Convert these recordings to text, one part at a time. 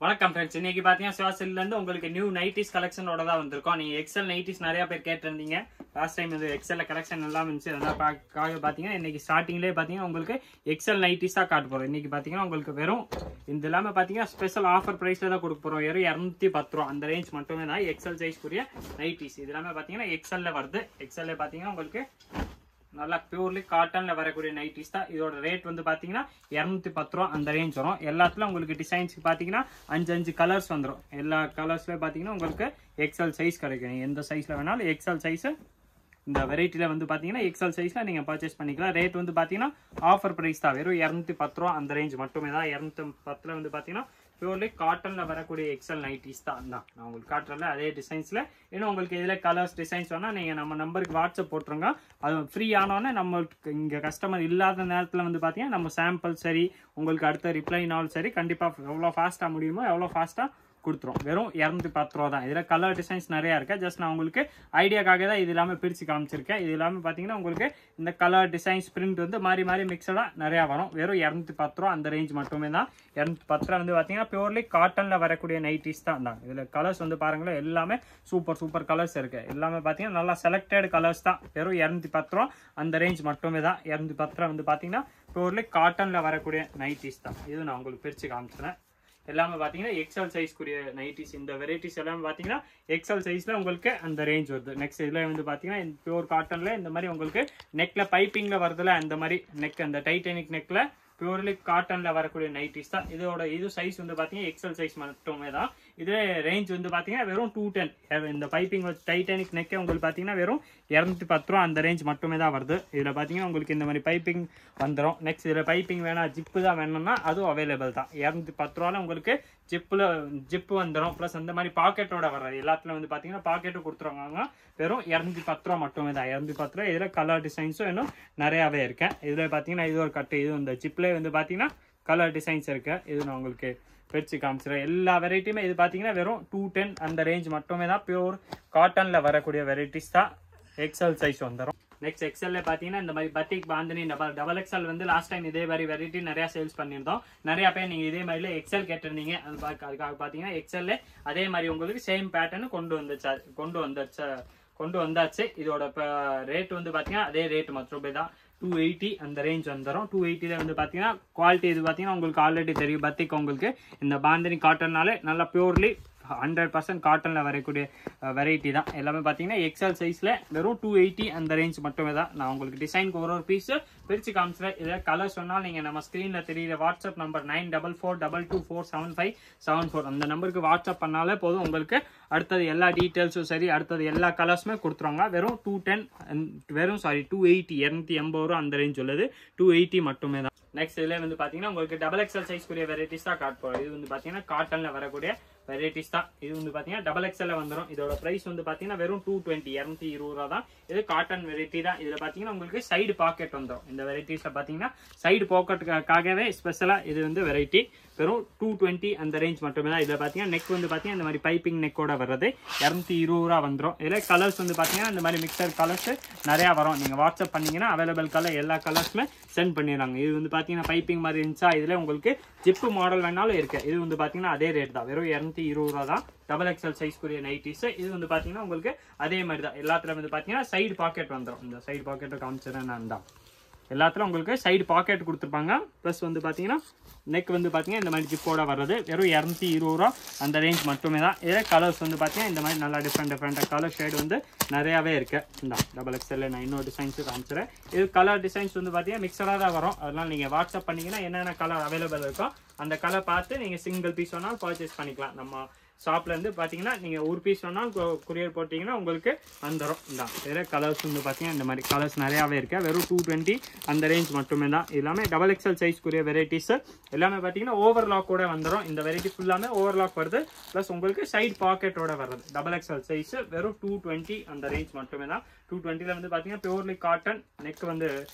வணக்கம் ஃப்ரெண்ட்ஸ், இன்னைக்கு பாத்தீங்கன்னா சிவாசில இருந்து உங்களுக்கு நியூ நைட்டிஸ் கலெக்ஷனோட தான் வந்திருக்கோம். நீங்க எக்ஸல் நைட்டிஸ் நிறைய பேர் கேட்டிருந்தீங்க. லாஸ்ட் டைம் இது எக்ஸல்ல கலெக்ஷன் எல்லாம் இருந்துச்சு. அதெல்லாம் பாத்தீங்கன்னா இன்னைக்கு ஸ்டார்டிங்லேயே பாத்தீங்கன்னா உங்களுக்கு எக்ஸல் நைட்டிஸ் தான் காட்ட போறோம். இன்னைக்கு பாத்தீங்கன்னா உங்களுக்கு வெறும் இந்த எல்லாமே பாத்தீங்கன்னா ஸ்பெஷல் ஆஃபர் பிரைஸ்ல தான் கொடுக்க போறோம். வெறும் 210 ரூபா அந்த ரேஞ்ச் மட்டுமே தான் எக்ஸல் சைஸ் கூடிய நைட்டிஸ். இது எல்லாமே பாத்தீங்கன்னா எக்ஸல்ல வருது. எக்ஸல்ல பாத்தீங்கன்னா உங்களுக்கு நல்லா பியூர்லி காட்டன்ல வரக்கூடிய நைட்டிஸ் தான். இதோட ரேட் வந்து பாத்தீங்கன்னா 210 ரூபா அந்த ரேஞ்ச் வரும். எல்லாத்துலயும் உங்களுக்கு டிசைன்ஸ் பாத்தீங்கன்னா 5 கலர்ஸ் வந்துடும். எல்லா கலர்ஸ்ல பாத்தீங்கன்னா உங்களுக்கு எக்ஸல் சைஸ் கிடைக்கும். எந்த சைஸ்ல வேணாலும் எக்ஸல் சைஸ் இந்த வெரைட்டில வந்து பாத்தீங்கன்னா எக்ஸல் சைஸ்ல நீங்க பர்ச்சேஸ் பண்ணிக்கலாம். ரேட் வந்து பாத்தீங்கன்னா ஆஃபர் பிரைஸ் தான். வெறும் 210 ரூபா அந்த ரேஞ்ச் மட்டுமே தான். 210ல வந்து பாத்தீங்கன்னா பியூர்லி காட்டன்ல வரக்கூடிய எக்ஸல் நைட்டிஸ் தான். நான் உங்களுக்கு காட்டுறல அதே டிசைன்ஸ்ல. இன்னும் உங்களுக்கு இதுல கலர்ஸ் டிசைன்ஸ் வேணா நீங்க நம்ம நம்பருக்கு வாட்ஸ்அப் போட்டுருங்க. அது ஃப்ரீ ஆனோடனே நம்மளுக்கு இங்க கஸ்டமர் இல்லாத நேரத்துல வந்து பாத்தீங்கன்னா நம்ம சாம்பிள் சரி உங்களுக்கு அடுத்த ரிப்ளைனாலும் சரி கண்டிப்பா எவ்வளவு ஃபாஸ்டா முடியுமோ எவ்வளவு ஃபாஸ்டா கொடுத்துரும். வெறும் 210 ரூபா தான். இதுல கலர் டிசைன்ஸ் நிறைய இருக்கு. ஜஸ்ட் நான் உங்களுக்கு ஐடியாக்காக தான் இது எல்லாமே பிரிச்சு காமிச்சிருக்கேன். இது எல்லாமே பாத்தீங்கன்னா உங்களுக்கு இந்த கலர் டிசைன்ஸ் பிரிண்ட் வந்து மாறி மாறி மிக்சடா நிறைய வரும். வெறும் 210 ரூபா அந்த ரேஞ்ச் மட்டுமே தான். 210 வந்து பாத்தீங்கன்னா பியூர்லி காட்டன்ல வரக்கூடிய நைட்டிஸ் தான். இதுல கலர்ஸ் வந்து பாருங்களேன், எல்லாமே சூப்பர் கலர்ஸ் இருக்கு. எல்லாமே பாத்தீங்கன்னா நல்லா செலக்டட் கலர்ஸ் தான். வெறும் 210 ரூபா அந்த ரேஞ்ச் மட்டுமே தான். 210 வந்து பாத்தீங்கன்னா பியூர்லி காட்டன்ல வரக்கூடிய நைட்டிஸ் தான். இது நான் உங்களுக்கு பிரிச்சு காமிச்சிடுறேன். எல்லாமே பாத்தீங்கன்னா எக்ஸல் சைஸ் கூடிய நைட்டிஸ். இந்த வெரைட்டிஸ் எல்லாமே பாத்தீங்கன்னா எக்ஸல் சைஸ்ல உங்களுக்கு அந்த ரேஞ்ச் வருது. நெக்ஸ்ட் இதுல வந்து பாத்தீங்கன்னா பியூர் காட்டன்ல இந்த மாதிரி உங்களுக்கு நெக்ல பைப்பிங்ல வருதுல அந்த மாதிரி நெக், அந்த டைட்டானிக் நெக்ல பியூர்லி காட்டன்ல வரக்கூடிய நைட்டிஸ் தான். இது சைஸ் வந்து பாத்தீங்கன்னா எக்ஸல் சைஸ் மட்டுமே தான். இது ரேஞ்ச் வந்து பாத்தீங்கன்னா வெறும் 210. இந்த பைப்பிங் டைட்டானிக் நெக்கே உங்களுக்கு பாத்தீங்கன்னா வெறும் 210 ரூபா அந்த ரேஞ்ச் மட்டுமே தான் வருது. இதுல பாத்தீங்கன்னா உங்களுக்கு இந்த மாதிரி பைப்பிங் வந்துடும். நெக்ஸ்ட் இதுல பைப்பிங் வேணா ஜிப்பு தான் வேணும்னா அதுவும் அவைலபிள் தான். 210 ரூபால உங்களுக்கு ஜிப்பு வந்துடும். பிளஸ் அந்த மாதிரி பாக்கெட்டோட வர்றது எல்லாத்துல வந்து பாத்தீங்கன்னா பாக்கெட்டும் கொடுத்துருவாங்க. வெறும் 210 ரூபா மட்டுமே தான். 210 ரூபா. இதுல கலர் டிசைன்ஸும் இன்னும் நிறையவே இருக்கு. இதுல பாத்தீங்கன்னா இது ஒரு கட்டு, இது இந்த ஜிப்ல வந்து பாத்தீங்கன்னா கலர் டிசைன்ஸ் இருக்கு. இது நான் உங்களுக்கு பிரிச்சு காமிச்சிடுறேன். எல்லா வெரைட்டியுமே இது பாத்தீங்கன்னா வெறும் 210 அந்த ரேஞ்ச் மட்டுமே தான். பியூர் காட்டன்ல வரக்கூடிய வெரைட்டிஸ் தான். எக்ஸல் சைஸ் வந்துடும். நெக்ஸ்ட் எக்ஸல்ல பாத்தீங்கன்னா இந்த மாதிரி பட்டிக் பாந்தினி டபுள் எக்ஸல் வந்து லாஸ்ட் டைம் இதே மாதிரி வெரைட்டி நிறைய சேல்ஸ் பண்ணியிருந்தோம். நிறைய பேர் நீங்க இதே மாதிரில எக்ஸல் கேட்டிருந்தீங்க. அதுக்காக பாத்தீங்கன்னா எக்ஸல்ல அதே மாதிரி உங்களுக்கு சேம் பேட்டர்ன் கொண்டு வந்தாச்சு. இதோட ரேட் வந்து பாத்தீங்கன்னா அதே ரேட் மட்டுமே தான். 280 அந்த ரேஞ்ச் வந்துடும். 280ல வந்து பாத்தீங்கன்னா குவாலிட்டி இது பாத்தீங்கன்னா உங்களுக்கு ஆல்ரெடி தெரியும். பத்திக் உங்களுக்கு இந்த பாந்தினி காட்டன்னாலே நல்லா பியூர்லி 100% காட்டன்ல வரக்கூடிய வெரைட்டி தான். எல்லாமே பாத்தீங்கன்னா எக்ஸல் சைஸ்ல வெறும் 280 அந்த ரேஞ்ச் மட்டுமே தான். நான் உங்களுக்கு டிசைனுக்கு ஒரு பீஸ் பிரிச்சு காமிச்சிடுறேன். இதை கலர் சொன்னால் நீங்க நம்ம ஸ்கிரீன்ல தெரியுற வாட்ஸ்அப் நம்பர் 9442247574 அந்த நம்பருக்கு வாட்ஸ்அப் பண்ணாலே போதும். உங்களுக்கு அடுத்தது எல்லா டீட்டெயில்ஸும் சரி அடுத்தது எல்லா கலர்ஸுமே கொடுத்துருவாங்க. வெறும் 280 ரூபா அந்த ரேஞ்ச் உள்ளது. 280 மட்டுமே தான். நெக்ஸ்ட் இதுல வந்து பாத்தீங்கன்னா உங்களுக்கு டபுள் எக்ஸல் சைஸ் கூடிய வெரைட்டிஸ் தான் காட்ட போறோம். இது வந்து பாத்தீங்கன்னா காட்டன்ல வரக்கூடிய வெரைட்டிஸ் தான். இது வந்து பாத்தீங்கன்னா டபுள் எக்ஸ்எல்ல வந்துடும். இதோட பிரைஸ் வந்து பாத்தீங்கன்னா வெறும் 220 ரூபா தான். இது காட்டன் வெரைட்டி தான். இதுல பாத்தீங்கன்னா உங்களுக்கு சைடு பாக்கெட் வந்துடும். இந்த வெரைட்டிஸ்ல பாத்தீங்கன்னா சைடு பாக்கெட்டுக்காகவே ஸ்பெஷலா இது வந்து வெரைட்டி. வெறும் 220 அந்த ரேஞ்ச் மட்டுமே தான். இதுல பாத்தீங்கன்னா நெக் வந்து பாத்தீங்கன்னா இந்த மாதிரி பைப்பிங் நெக்கோட வர்றது 220 ரூபா வந்துடும். இதுல கலர்ஸ் வந்து பாத்தீங்கன்னா இந்த மாதிரி மிக்சர் கலர்ஸ் நிறைய வரும். நீங்க வாட்ஸ்அப் பண்ணீங்கன்னா அவைலபிள் கலர் எல்லா கலர்ஸுமே சென்ட் பண்ணிடுறாங்க. இது வந்து பாத்தீங்கன்னா பைப்பிங் மாதிரி இருந்துச்சா, இதுல உங்களுக்கு ஜிப்பு மாடல் வேணாலும் இருக்கு. இது வந்து பாத்தீங்கன்னா அதே ரேட் தான். வெறும் 220 ரூபா தான். டபுள் எக்ஸல் சைஸ் கூடிய நைட்டிஸ். இது வந்து பாத்தீங்கன்னா உங்களுக்கு அதே மாதிரி தான். எல்லாத்துல வந்து பாத்தீங்கன்னா சைடு பாக்கெட் வந்துடும். இந்த சைடு பாக்கெட்டை காமிச்சிடறேன் நான் தான். எல்லாத்துல உங்களுக்கு சைடு பாக்கெட் கொடுத்துருப்பாங்க. பிளஸ் வந்து பாத்தீங்கன்னா நெக் வந்து பாத்தீங்கன்னா இந்த மாதிரி ஜிப்போட வர்றது. வெறும் 220 ரூபா அந்த ரேஞ்ச் மட்டுமே தான். இதே கலர்ஸ் வந்து பாத்தீங்கன்னா இந்த மாதிரி நல்லா டிஃப்ரெண்ட் கலர் ஷேட் வந்து நிறையவே இருக்கு. இந்த டபுள் எக்ஸ்எல்ல நான் இன்னொரு டிசைன்ஸ் காமிச்சிடுறேன். இது கலர் டிசைன்ஸ் வந்து பாத்தீங்கன்னா மிக்சரா தான் வரும். அதனால நீங்க வாட்ஸ்அப் பண்ணீங்கன்னா என்னென்ன கலர் அவைலபிள் இருக்கோ அந்த கலர் பார்த்து நீங்க சிங்கிள் பீஸ் வேணாலும் பர்ச்சேஸ் பண்ணிக்கலாம். நம்ம ஷாப்ல இருந்து பாத்தீங்கன்னா நீங்க ஒரு பீஸ் வேணாலும் கொரியர் போட்டீங்கன்னா உங்களுக்கு வந்துடும். வேற கலர்ஸ் வந்து பாத்தீங்கன்னா இந்த மாதிரி கலர்ஸ் நிறையவே இருக்கு. வெறும் 220 அந்த ரேஞ்ச் மட்டுமே தான். எல்லாமே டபுள் எக்ஸல் சைஸ் கூடிய வெரைட்டிஸ். எல்லாமே பாத்தீங்கன்னா ஓவர்லாக் கூட வந்துடும். இந்த வெரைட்டி ஃபுல்லாமே ஓவர்லாக் வருது. பிளஸ் உங்களுக்கு சைடு பாக்கெட்டோட வருது. டபுள் எக்ஸல் சைஸ் வெறும் 220 அந்த ரேஞ்ச் மட்டுமே தான். 220ல வந்து பாத்தீங்கன்னா பியூர்லி காட்டன் நெக் வந்து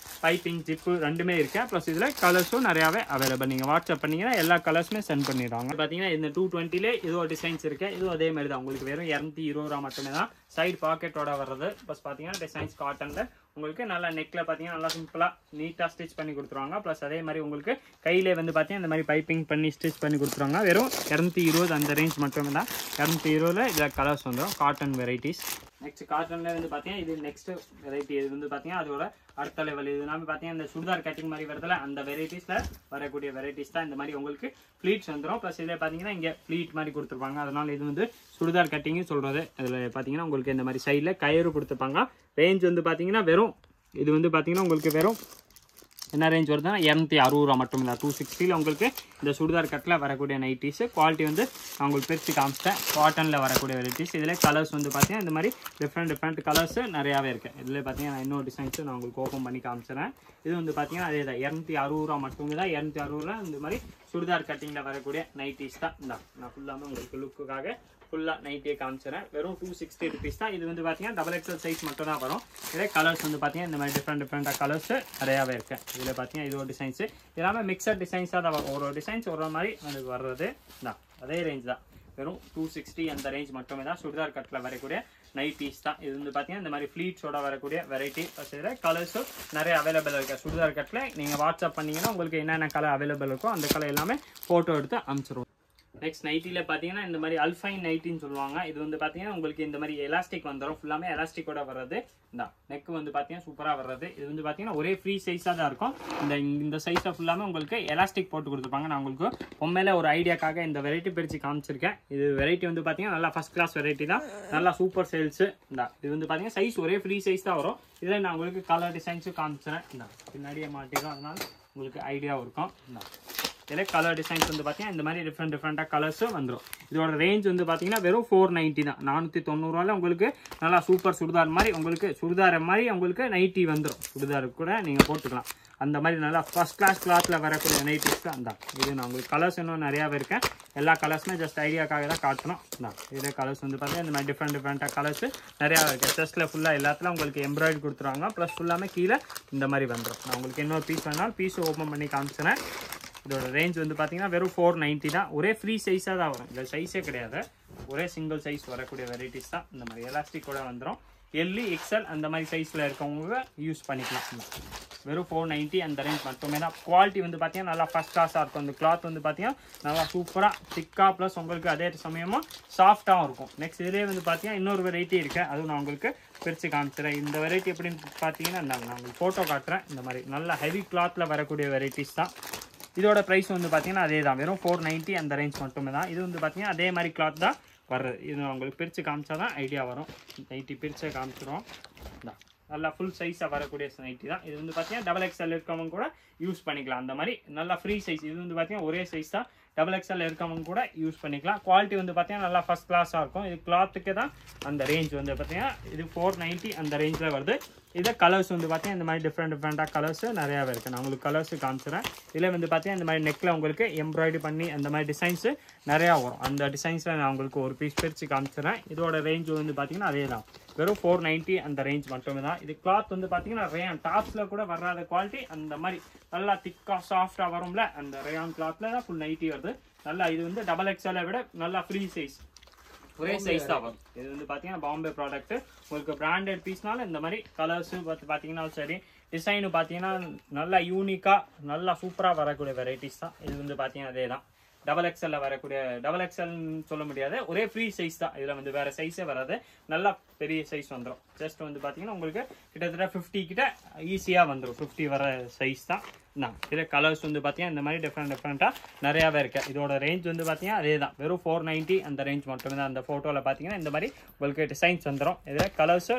பைப்பிங் ஜிப்பு ரெண்டுமே இருக்கு. பிளஸ் இதுல கலர்ஸும் நிறையவே அவைலபிள். நீங்க வாட்ஸ்அப் பண்ணீங்கன்னா எல்லா கலர்ஸுமே சென்ட் பண்ணிடுவாங்க. பாத்தீங்கன்னா இந்த 220ல இது ஒரு டிசைன்ஸ் இருக்கு. இதுவும் அதே மாதிரி தான். உங்களுக்கு வெறும் 220 ரூபா மட்டுமே தான். சைடு பாக்கெட்டோட வர்றது. பிளஸ் பாத்தீங்கன்னா டிசைன்ஸ் காட்டன்ல உங்களுக்கு நல்லா நெக்ல பாத்தீங்கன்னா நல்லா சிம்பிளா நீட்டா ஸ்டிச் பண்ணி கொடுத்துருவாங்க. பிளஸ் அதே மாதிரி உங்களுக்கு கையிலே வந்து பாத்தீங்கன்னா இந்த மாதிரி பைப்பிங் பண்ணி ஸ்டிச் பண்ணி கொடுத்துருவாங்க. வெறும் 220 அந்த ரேஞ்ச் மட்டுமே தான். 220ல இதுல கலர்ஸ் வந்துடும். Cotton varieties. நெக்ஸ்ட் காட்டன்ல வந்து பாத்தீங்கன்னா இது நெக்ஸ்ட் வெரைட்டி. இது வந்து பாத்தீங்கன்னா அதோட அடுத்த லெவல். இது எல்லாமே பாத்தீங்கன்னா இந்த சுடிதார் கட்டிங் மாதிரி வரதுல அந்த வெரைட்டிஸ்ல வரக்கூடிய வெரைட்டிஸ் தான். இந்த மாதிரி உங்களுக்கு ஃபிளீட்ஸ் வந்துடும். பிளஸ் இதுல பாத்தீங்கன்னா இங்க ஃபிளீட் மாதிரி கொடுத்துருப்பாங்க. அதனால இது வந்து சுடிதார் கட்டிங் சொல்றது. அதுல பாத்தீங்கன்னா உங்களுக்கு இந்த மாதிரி சைட்ல கயிறு கொடுத்துருப்பாங்க. ரேஞ்ச் வந்து பாத்தீங்கன்னா வெறும் இது வந்து பாத்தீங்கன்னா உங்களுக்கு வெறும் என்ன ரேஞ்ச் வருதுன்னா 260 ரூபா மட்டும் இல்லை. 260ல உங்களுக்கு இந்த சுடிதார் கட்டில் வரக்கூடிய நைட்டிஸ். குவாலிட்டி வந்து நான் உங்களுக்கு பிரித்து காமிச்சிட்டேன். காட்டனில் வரக்கூடிய வெரைட்டிஸ். இதில் கலர்ஸ் வந்து பார்த்தீங்கன்னா இந்த மாதிரி டிஃப்ரெண்ட் கலர்ஸ் நிறையாவே இருக்குது. இதில் பார்த்தீங்கன்னா நான் இன்னொரு டிசைன்ஸ் நான் உங்களுக்கு ஓப்பன் பண்ணி காமிச்சிடறேன். இது வந்து பார்த்தீங்கன்னா அதே தான் 260 ரூபா மட்டுமே தான். 260 இந்த மாதிரி சுடிதார் கட்டிங்கில் வரக்கூடிய நைட்டிஸ் தான். நான் ஃபுல்லாமே உங்களுக்கு லுக்குக்காக ஃபுல்லாக நைட்டியே காமிச்சிடறேன். வெறும் 260 ருபீஸ் தான். இது வந்து பார்த்தீங்கன்னா XXL சைஸ் மட்டும் தான் வரும். இதே கலர்ஸ் வந்து பார்த்தீங்கன்னா இந்த மாதிரி டிஃப்ரெண்டாக கலர்ஸ் நிறையாவே இருக்கு. இதில் பார்த்தீங்கன்னா இது ஒரு டிசைன்ஸ் எல்லாமே மிக்சட் டிசைன்ஸாக தான் வரும். ஒரு டிசைன்ஸ் ஒரு மாதிரி எனக்கு வர்றது தான். அதே ரேஞ்ச் தான். வெறும் 260 அந்த ரேஞ்ச் மட்டுமே தான். சுடிதார் கட்டில் வரக்கூடிய நைட்டிஸ் தான். இது வந்து பார்த்தீங்கன்னா இந்த மாதிரி ஃப்ளீட்ஸோட வரக்கூடிய வெரைட்டி. கலர்ஸும் நிறைய அவைலபிள் இருக்கு. சுடிதார் கட்டில் நீங்கள் வாட்ஸ்அப் பண்ணீங்கன்னா உங்களுக்கு என்னென்ன கலர் அவைலபிள் இருக்கோ அந்த கலர் எல்லாமே ஃபோட்டோ எடுத்து அனுப்பிச்சிருவோம். நெக்ஸ்ட் நைட்டில பாத்தீங்கன்னா இந்த மாதிரி அல்ஃபைன் நைட்டின்னு சொல்லுவாங்க. இது வந்து பாத்தீங்கன்னா உங்களுக்கு இந்த மாதிரி எலாஸ்டிக் வந்துடும். ஃபுல்லாமே எலாஸ்டிக்கோட வர்றது. இந்த நெக் வந்து பாத்தீங்கன்னா சூப்பரா வர்றது. இது வந்து பாத்தீங்கன்னா ஒரே ஃப்ரீ சைஸா தான் இருக்கும். இந்த சைஸ்ல ஃபுல்லாமே உங்களுக்கு எலாஸ்டிக் போட்டு கொடுத்துருப்பாங்க. நான் உங்களுக்கு உண்மையில ஒரு ஐடியாக்காக இந்த வெரைட்டி பிரிச்சு காமிச்சிருக்கேன். இது வெரைட்டி வந்து பாத்தீங்கன்னா நல்லா ஃபர்ஸ்ட் கிளாஸ் வெரைட்டி தான். நல்லா சூப்பர் சேல்ஸ். இது வந்து பாத்தீங்கன்னா சைஸ் ஒரே ஃப்ரீ சைஸ் தான் வரும். இதில் நான் உங்களுக்கு கலர் டிசைன்ஸும் காமிச்சிடறேன். பின்னாடியே மாட்டிடும். அதனால உங்களுக்கு ஐடியாவும் இருக்கும். இதில் கலர் டிசைன்ஸ் வந்து பார்த்தீங்கன்னா இந்த மாதிரி டிஃப்ரெண்டாக கலர்ஸும் வந்துடும். இதோட ரேஞ்ச் வந்து பார்த்தீங்கன்னா வெறும் 490 தான். 490 உங்களுக்கு நல்லா சூப்பர் சுடிதார் மாதிரி உங்களுக்கு சுடிதார் மாதிரி உங்களுக்கு நைட்டி வந்துடும். சுடிதார் கூட நீங்கள் போட்டுக்கலாம். அந்த மாதிரி நல்லா ஃபர்ஸ்ட் கிளாஸ் கிளாத்தில் வரக்கூடிய நைட்டிஸ் தான். அந்த இது நான் உங்களுக்கு கலர்ஸ் இன்னும் நிறையாவே இருக்கேன். எல்லா கலர்ஸுமே ஜஸ்ட் ஐடியாக்காக தான் காட்டணும். இதே கலர்ஸ் வந்து பார்த்தீங்கன்னா இந்த மாதிரி டிஃப்ரெண்டாக கலர்ஸ் நிறையா இருக்குது. செஸ்ட்டில் ஃபுல்லாக எல்லாத்துல உங்களுக்கு எம்ப்ராய்டரி கொடுத்துருவாங்க. ப்ளஸ் ஃபுல்லாமே கீழே இந்த மாதிரி வந்துடும். நான் உங்களுக்கு இன்னொரு பீஸ் வேணாலும் பீஸ் ஓப்பன் பண்ணி காமிச்சினேன். இதோட ரேஞ்ச் வந்து பார்த்தீங்கன்னா வெறும் 490 தான். ஒரே ஃப்ரீ சைஸாக தான் வரும். இந்த சைஸே கிடையாது. ஒரே சிங்கிள் சைஸ் வரக்கூடிய வெரைட்டிஸ் தான். இந்த மாதிரி எலாஸ்டிக்கோட வந்துடும். எல்லு எக்ஸ்எல் அந்த மாதிரி சைஸில் இருக்கவங்க யூஸ் பண்ணிக்கலாம். வெறும் 490 அந்த ரேஞ்ச் மட்டுமே தான். குவாலிட்டி வந்து பார்த்தீங்கன்னா நல்லா ஃபர்ஸ்ட் கிளாஸாக இருக்கும். அந்த கிளாத் வந்து பார்த்தீங்கன்னா நல்லா சூப்பராக திக்காக ப்ளஸ் உங்களுக்கு அதே சமயமாக சாஃப்டாகவும் இருக்கும். நெக்ஸ்ட் இதே வந்து பார்த்தீங்கன்னா இன்னொரு வெரைட்டி இருக்குது. அதுவும் நான் உங்களுக்கு பிரித்து காமிச்சிடறேன். இந்த வெரைட்டி எப்படின்னு பார்த்தீங்கன்னா நான் உங்களுக்கு ஃபோட்டோ காட்டுறேன். இந்த மாதிரி நல்லா ஹெவி கிளாத்தில் வரக்கூடிய வெரைட்டிஸ் தான். இதோட ப்ரைஸ் வந்து பார்த்தீங்கன்னா அதே தான். வெறும் 490 அந்த ரேஞ்ச் மட்டுமே தான். இது வந்து பார்த்தீங்கன்னா அதே மாதிரி கிளாத் தான் வர்றது. இது உங்களுக்கு பிரித்து காமிச்சா தான் ஐடியா வரும். நைட்டி பிரித்து காமிச்சிடும். நல்லா ஃபுல் சைஸாக வரக்கூடிய நைட்டி தான். இது வந்து பார்த்தீங்கன்னா XXL இருக்கவங்க கூட யூஸ் பண்ணிக்கலாம். அந்த மாதிரி நல்லா ஃப்ரீ சைஸ். இது வந்து பார்த்தீங்கன்னா ஒரே சைஸ் தான். XXL இருக்கவங்க கூட யூஸ் பண்ணிக்கலாம். குவாலிட்டி வந்து பார்த்தீங்கன்னா நல்லா ஃபர்ஸ்ட் கிளாஸாக இருக்கும். இது கிளாத்துக்கு தான் அந்த ரேஞ்ச் வந்து பார்த்தீங்கன்னா இது 490 அந்த ரேஞ்சில் வருது. இதே கலர்ஸ் வந்து பார்த்தீங்கன்னா இந்த மாதிரி டிஃப்ரெண்டாக கலர்ஸ் நிறையாவே இருக்குது. நான் உங்களுக்கு கலர்ஸ் காமிச்சிடறேன். இதில் வந்து பார்த்தீங்கன்னா இந்த மாதிரி நெக்கில் உங்களுக்கு எம்ப்ராய்டரி பண்ணி அந்த மாதிரி டிசைன்ஸு நிறையா வரும். அந்த டிசைன்ஸில் நான் உங்களுக்கு ஒரு பீஸ் பிரித்து காமிச்சிடறேன். இதோட ரேஞ்ச் வந்து பார்த்தீங்கன்னா அதே தான். வெறும் 490 அந்த ரேஞ்ச் மட்டுமே தான். இது கிளாத் வந்து பார்த்தீங்கன்னா ரேயான் டாப்ஸில் கூட வராத குவாலிட்டி அந்த மாதிரி நல்லா திக்காக சாஃப்டாக வரும்ல அந்த ரேயான் கிளாத்தில் தான் ஃபுல் நைட்டி வருது. நல்லா இது வந்து XXL விட நல்லா ஃப்ரீ சைஸ் ஒரே சைஸ் தான் வரும். இது வந்து பார்த்தீங்கன்னா பாம்பே ப்ராடக்ட். உங்களுக்கு பிராண்டட் பீஸ்னால இந்த மாதிரி கலர்ஸு பார்த்தீங்கன்னா சரி டிசைனு பார்த்தீங்கன்னா நல்லா யூனிக்காக நல்லா சூப்பராக வரக்கூடிய வெரைட்டிஸ் தான். இது வந்து பார்த்தீங்கன்னா அதே தான். XXL வரக்கூடிய XXL சொல்ல முடியாது. ஒரே ஃப்ரீ சைஸ் தான். இதில் வந்து வேற சைஸே வராது. நல்லா பெரிய சைஸ் வந்துடும். ஜஸ்ட் வந்து பார்த்தீங்கன்னா உங்களுக்கு கிட்டத்தட்ட 50 கிட்ட ஈஸியாக வந்துடும். 50 வர சைஸ் தான். இதில் கலர்ஸ் வந்து பார்த்தீங்கன்னா இந்த மாதிரி டிஃப்ரெண்டாக நிறையாவே இருக்குது. இதோட ரேஞ்ச் வந்து பார்த்தீங்கன்னா அதே தான். வெறும் 490 அந்த ரேஞ்ச் மட்டுமே தான். அந்த ஃபோட்டோவில் பார்த்தீங்கன்னா இந்த மாதிரி உங்களுக்கு டிசைன்ஸ் வந்துடும். இதில் கலர்ஸு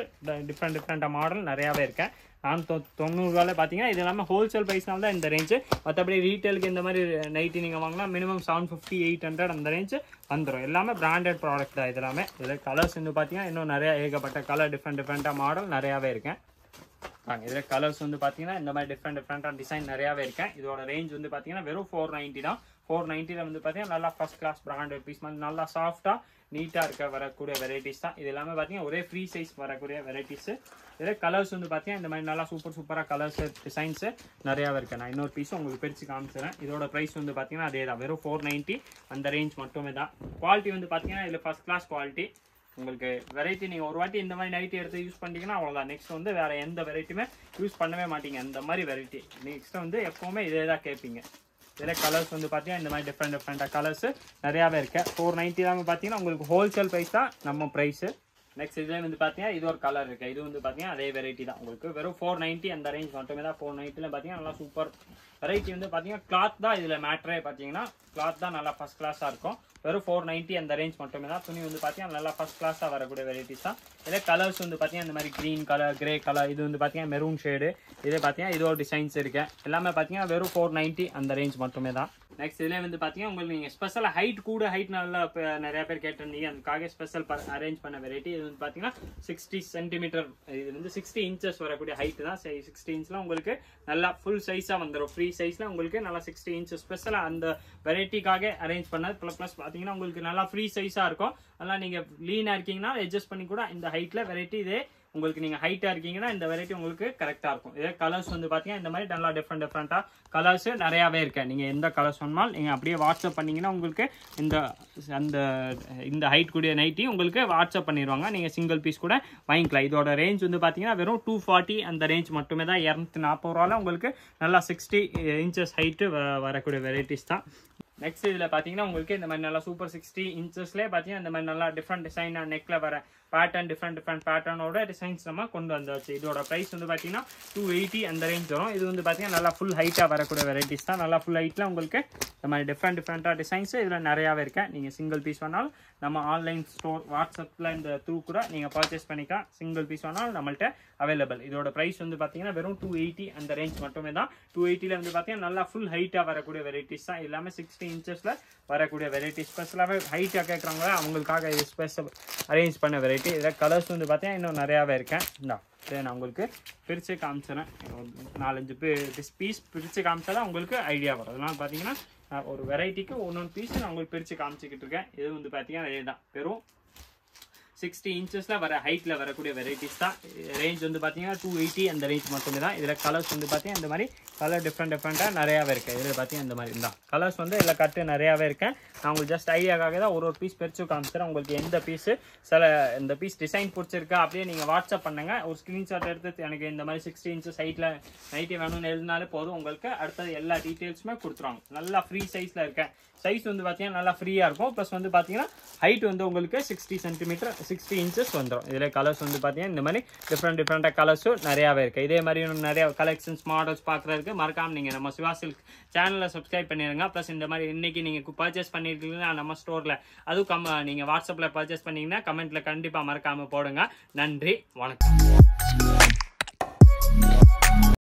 டிஃப்ரெண்டாக மாடல் நிறையாவே இருக்கேன். 490 பார்த்தீங்கன்னா இது எல்லாமே ஹோல்சேல் ப்ரைஸ்னால தான் இந்த ரேஞ்சு. மற்றபடி ரீட்டெயிலுக்கு இந்த மாதிரி நைட்டி நீங்கள் வாங்கினா மினிமம் 750 800 அந்த ரேஞ்சு வந்துடும். எல்லாமே பிராண்டட் ப்ராடக்ட் தான். இது எல்லாமே இதில் கலர்ஸ் வந்து பார்த்தீங்கன்னா இன்னும் நிறைய ஏகப்பட்ட கலர் டிஃப்ரெண்டாக மாடல் நிறையாவே இருக்கேன். இதில் கலர்ஸ் வந்து பார்த்தீங்கன்னா இந்த மாதிரி டிஃப்ரெண்டாக டிசைன் நிறையாவே இருக்கேன். இதோட ரேஞ்ச் வந்து பார்த்தீங்கன்னா வெறும் 490 தான். 490 வந்து பார்த்தீங்கன்னா நல்லா ஃபர்ஸ்ட் கிளாஸ் பிராண்டட் பீஸ் மாதிரி நல்லா சாஃப்டாக நீட்டாக இருக்க வரக்கூடிய வெரைட்டிஸ் தான். இது எல்லாமே பார்த்தீங்கன்னா ஒரே ஃப்ரீ சைஸ் வரக்கூடிய வெரைட்டிஸு. இதில் கலர்ஸ் வந்து பார்த்தீங்கன்னா இந்த மாதிரி நல்லா சூப்பராக கலர்ஸ் டிசைன்ஸு நிறையாவே இருக்குது. நான் இன்னொரு பீஸும் உங்களுக்கு பிரித்து காமிச்சிடறேன். இதோட ப்ரைஸ் வந்து பார்த்தீங்கன்னா அதே தான். வெறும் 490 அந்த ரேஞ்ச் மட்டுமே தான். குவாலிட்டி வந்து பார்த்தீங்கன்னா இதில் ஃபர்ஸ்ட் கிளாஸ் குவாலிட்டி. உங்களுக்கு வெரைட்டி நீங்கள் ஒரு வாட்டி இந்த மாதிரி நைட்டி எடுத்து யூஸ் பண்ணிட்டீங்கன்னா அவ்வளோதான். நெக்ஸ்ட் வந்து வேறு எந்த வெரைட்டியுமே யூஸ் பண்ணவே மாட்டீங்க. அந்த மாதிரி வெரைட்டி நெக்ஸ்ட் வந்து எப்போவுமே இதே தான் கேட்பீங்க. இதில் கலர்ஸ் வந்து பார்த்தீங்கன்னா இந்த மாதிரி டிஃப்ரெண்ட்டாக கலர்ஸ் நிறையாவே இருக்குது. 490 தான் பார்த்தீங்கன்னா உங்களுக்கு ஹோல்சேல் ப்ரைஸ் தான் நம்ம ப்ரைஸு. நெக்ஸ்ட் இதில் வந்து பார்த்தீங்கன்னா இது ஒரு கலர் இருக்குது. இது வந்து பார்த்தீங்கன்னா அதே வெரைட்டி தான் உங்களுக்கு வெறும் 490 அந்த ரேஞ்ச் மட்டுமே தான். 490 பார்த்தீங்கன்னா நல்லா சூப்பர் வெரைட்டி வந்து பார்த்தீங்கன்னா கிளாத் தான் இதில் மேட்ரே. பார்த்தீங்கன்னா கிளாத் தான் நல்லா ஃபஸ்ட் கிளாஸாக இருக்கும். வெறும் 490 அந்த ரேஞ்ச் மட்டுமே தான். துணி வந்து பார்த்தீங்கன்னா நல்லா ஃபஸ்ட் கிளாஸாக வரக்கூடிய வெரைட்டிஸ் தான். இதில் கலர்ஸ் வந்து பார்த்தீங்கன்னா இந்த மாதிரி க்ரீன் கலர், கிரே கலர், இது வந்து பார்த்தீங்கன்னா மெரூன் ஷேடு, இதே பார்த்தீங்கன்னா இது ஒரு டிசைன்ஸ் இருக்கு. எல்லாமே பார்த்தீங்கன்னா வெறும் 490 அந்த ரேஞ்ச் மட்டுமே தான். நெக்ஸ்ட் இதில் வந்து பார்த்தீங்கன்னா உங்களுக்கு நீங்கள் ஸ்பெஷல் ஹைட் கூட ஹைட் நல்லா நிறைய பேர் கேட்டிருந்தீங்க, அதுக்காக ஸ்பெஷல் அரேஞ்ச் பண்ண வெரைட்டி. இது வந்து பார்த்தீங்கன்னா 60 சென்டிமீட்டர், இது வந்து 60 இன்ச்சஸ் வரக்கூடிய ஹைட் தான். 60 இன்ச்ல உங்களுக்கு நல்லா ஃபுல் சைஸாக வந்துடும். ஃப்ரீ சைஸில் உங்களுக்கு நல்லா 60 இன்ச்சஸ் ஸ்பெஷலாக அந்த வெரைட்டிக்காக அரேஞ்ச் பண்ணது. ப்ளஸ் பார்த்தீங்கன்னா உங்களுக்கு நல்லா ஃப்ரீ சைஸாக இருக்கும். அதெல்லாம் நீங்கள் லீனாக இருக்கீங்கன்னா அட்ஜஸ்ட் பண்ணி கூட இந்த ஹைட்டில் வெரைட்டி இதே உங்களுக்கு நீங்கள் ஹைட்டாக இருக்கீங்கன்னா இந்த வெரைட்டி உங்களுக்கு கரெக்டாக இருக்கும். இதே கலர்ஸ் வந்து பார்த்தீங்கன்னா இந்த மாதிரி நல்லா டிஃப்ரெண்ட்டாக கலர்ஸ் நிறையாவே இருக்கு. நீங்கள் எந்த கலர்ஸ் சொன்னாலும் நீங்கள் அப்படியே வாட்ஸ்அப் பண்ணிங்கன்னா உங்களுக்கு இந்த ஹைட் கூடிய நைட்டி உங்களுக்கு வாட்ஸ்அப் பண்ணிடுவாங்க. நீங்கள் சிங்கிள் பீஸ் கூட வாங்கிக்கலாம். இதோட ரேஞ்ச் வந்து பார்த்தீங்கன்னா வெறும் 240 அந்த ரேஞ்ச் மட்டுமே தான். 240 ரூபாயில் உங்களுக்கு நல்லா 60 இன்ச்சஸ் ஹைட்டு வரக்கூடிய வெரைட்டிஸ் தான். நெக்ஸ்ட் இதில் பார்த்தீங்கன்னா உங்களுக்கு இந்த மாதிரி நல்லா சூப்பர் 60 இன்ச்சஸ்லேயே பார்த்தீங்கன்னா இந்த மாதிரி நல்லா டிஃப்ரெண்ட் டிசைன் நெக்கில் வர பேட்டர்ன் டிஃப்ரெண்ட் பேட்டர்னோட டிசைன்ஸ் நம்ம கொண்டு வந்தாச்சு. இதோட ப்ரைஸ் வந்து பார்த்தீங்கன்னா 280 அந்த ரேஞ்ச் வரும். இது வந்து பார்த்தீங்கன்னா நல்லா ஃபுல் ஹைட்டாக வரக்கூடிய வெரைட்டிஸ் தான். நல்லா ஃபுல் ஹைட்டில் உங்களுக்கு இந்த மாதிரி டிஃப்ரெண்ட்டாக டிசைன்ஸ் இதில் நிறையாவே இருக்கேன். நீங்கள் சிங்கிள் பீஸ் வேணாலும் நம்ம ஆன்லைன் ஸ்டோர் வாட்ஸ்அப்பில் இந்த த்ரூ கூட நீங்கள் பர்ச்சேஸ் பண்ணிக்கலாம். சிங்கிள் பீஸ் வேணாலும் நம்மள்ட்ட அவைலபிள். இதோட ப்ரைஸ் வந்து பார்த்தீங்கன்னா வெறும் 280 அந்த ரேஞ்ச் மட்டுமே தான். 280ல் வந்து பார்த்தீங்கன்னா நல்லா ஃபுல் ஹைட்டாக வரக்கூடிய வெரைட்டிஸ் தான். எல்லாமே 60 இன்ச்சஸில் வரக்கூடிய வெரைட்டி. ஸ்பெஷலாகவே ஹைட்டாக கேட்குறவங்க அவங்களுக்காக இது ஸ்பெஷல் அரேஞ்ச் பண்ண வெரைட்டி. இதில் கலர்ஸ் வந்து பார்த்தீங்கன்னா இன்னும் நிறையாவே இருக்கேன். நான் உங்களுக்கு பிரித்து காமிச்சிடறேன். 4-5 பீஸ் பிரித்து காமிச்சா தான் உங்களுக்கு ஐடியா வரும். அதனால பார்த்தீங்கன்னா ஒரு வெரைட்டிக்கு ஒன்று பீஸ் நான் உங்களுக்கு பிரித்து காமிச்சிக்கிட்டு இருக்கேன். இது வந்து பார்த்தீங்கன்னா அதே தான் வெறும் 60 இன்ச்சஸில் வர ஹைட்டில் வரக்கூடிய வெரைட்டிஸ் தான். ரேஞ்ச் வந்து பார்த்தீங்கன்னா 280 அந்த ரேஞ்ச் மட்டுமே தான். இதில் கலர்ஸ் வந்து பார்த்தீங்கன்னா இந்த மாதிரி கலர் டிஃப்ரெண்ட்டாக நிறையாவே இருக்குது. இதில் பார்த்தீங்கன்னா இந்த மாதிரி தான் கலர்ஸ் வந்து இதில் கட்டு நிறையாவே இருக்கேன். நான் உங்களுக்கு ஜஸ்ட் ஐடியாக்காக தான் ஒரு பீஸ் பிரித்து காமிச்சிடறேன். உங்களுக்கு எந்த பீஸு இந்த பீஸ் டிசைன் பிடிச்சிருக்கா அப்படியே நீங்கள் வாட்ஸ்அப் பண்ணுங்க. ஒரு ஸ்க்ரீன்ஷாட் எடுத்து எனக்கு இந்த மாதிரி 60 இன்ச்சஸ் ஹைட்டில் நைட்டி வேணும்னு எழுதினாலே போதும். உங்களுக்கு அடுத்தது எல்லா டீட்டெயில்ஸுமே கொடுத்துருவாங்க. நல்லா ஃப்ரீ சைஸில் இருக்கேன். சைஸ் வந்து பார்த்தீங்கன்னா நல்லா ஃப்ரீயாக இருக்கும். ப்ளஸ் வந்து பார்த்தீங்கன்னா ஹைட் வந்து உங்களுக்கு 60 சென்டிமீட்டர் 60 இன்ச்சஸ் வந்துடும். இதில் கலர்ஸ் வந்து பார்த்தீங்கன்னா இந்த மாதிரி டிஃப்ரெண்ட்டாக கலர்ஸும் நிறையாவே இருக்குது. இதே மாதிரி இன்னும் நிறைய கலெக்ஷன்ஸ் மாடல்ஸ் பார்க்குறதுக்கு மறக்காமல் நீங்கள் நம்ம சிவா சில்க் சேனலில் சப்ஸ்கிரைப் பண்ணிடுங்க. ப்ளஸ் இந்த மாதிரி இன்றைக்கி நீங்கள் பர்ச்சேஸ் பண்ணியிருக்கீங்கன்னா நம்ம ஸ்டோரில் அதுவும் நீங்கள் வாட்ஸ்அப்பில் பர்ச்சேஸ் பண்ணிங்கன்னா கமெண்ட்டில் கண்டிப்பாக மறக்காமல் போடுங்க. நன்றி, வணக்கம்.